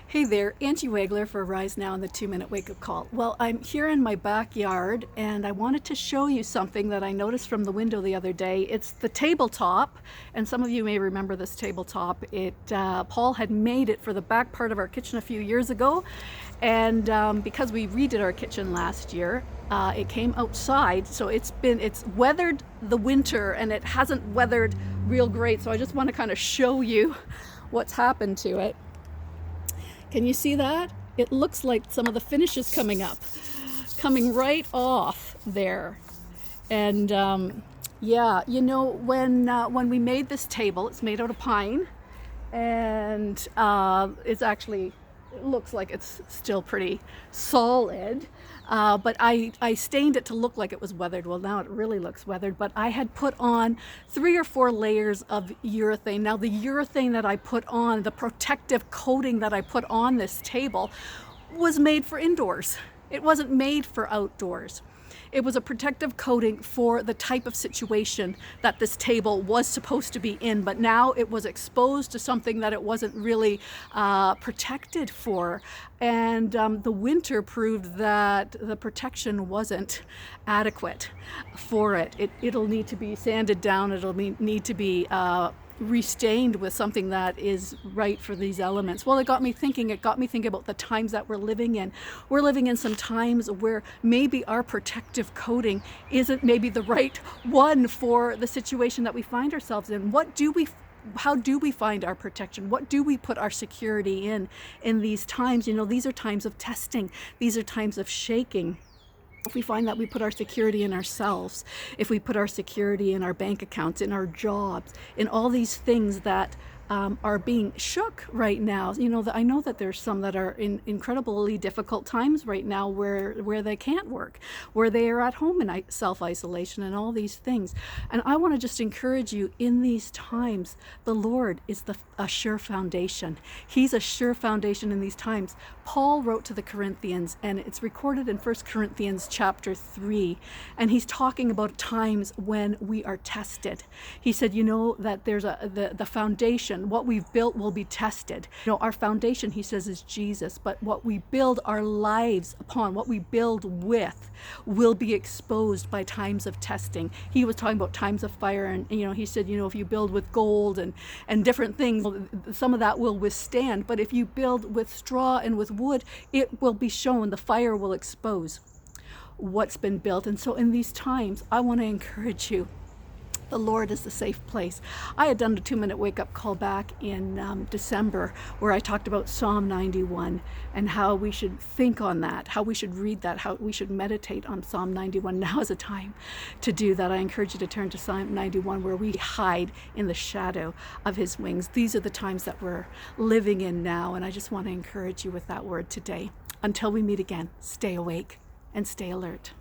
Hey there, Angie Wagler for Rise Now and the 2-Minute Wake-Up Call. Well, I'm here in my backyard and I wanted to show you something that I noticed from the window the other day. It's the tabletop, and some of you may remember this tabletop. Paul had made it for the back part of our kitchen a few years ago, and because we redid our kitchen last year, it came outside, so it's weathered the winter and it hasn't weathered real great. So I just want to kind of show you what's happened to it. Can you see that? It looks like some of the finish is coming right off there. And yeah, you know, when we made this table, it's made out of pine, and it looks like it's still pretty solid. But I stained it to look like it was weathered. Well, now it really looks weathered, but I had put on 3 or 4 layers of urethane. Now the urethane that I put on, the protective coating that I put on this table, was made for indoors. It wasn't made for outdoors. It was a protective coating for the type of situation that this table was supposed to be in, but now it was exposed to something that it wasn't really protected for. And the winter proved that the protection wasn't adequate for it. It'll need to be sanded down. It'll need to be restained with something that is right for these elements. Well, it got me thinking about the times that we're living in. We're living in some times where maybe our protective coating isn't maybe the right one for the situation that we find ourselves in. How do we find our protection? What do we put our security in these times? You know, these are times of testing. These are times of shaking. If we find that we put our security in ourselves, if we put our security in our bank accounts, in our jobs, in all these things that are being shook right now. You know, I know that there's some that are in incredibly difficult times right now where they can't work, where they are at home in self-isolation and all these things. And I want to just encourage you in these times, the Lord is a sure foundation. He's a sure foundation in these times. Paul wrote to the Corinthians, and it's recorded in 1 Corinthians chapter 3, and he's talking about times when we are tested. He said, you know, that there's the foundation. What we've built will be tested. You know, our foundation, he says, is Jesus, but what we build our lives upon, what we build with, will be exposed by times of testing. He was talking about times of fire, and you know, he said, you know, if you build with gold and different things, some of that will withstand, but if you build with straw and with wood, it will be shown, the fire will expose what's been built. And so in these times, I want to encourage you. The Lord is the safe place. I had done a 2-minute wake-up call back in December where I talked about Psalm 91 and how we should think on that, how we should read that, how we should meditate on Psalm 91. Now is a time to do that. I encourage you to turn to Psalm 91 where we hide in the shadow of his wings. These are the times that we're living in now, and I just want to encourage you with that word today. Until we meet again, stay awake and stay alert.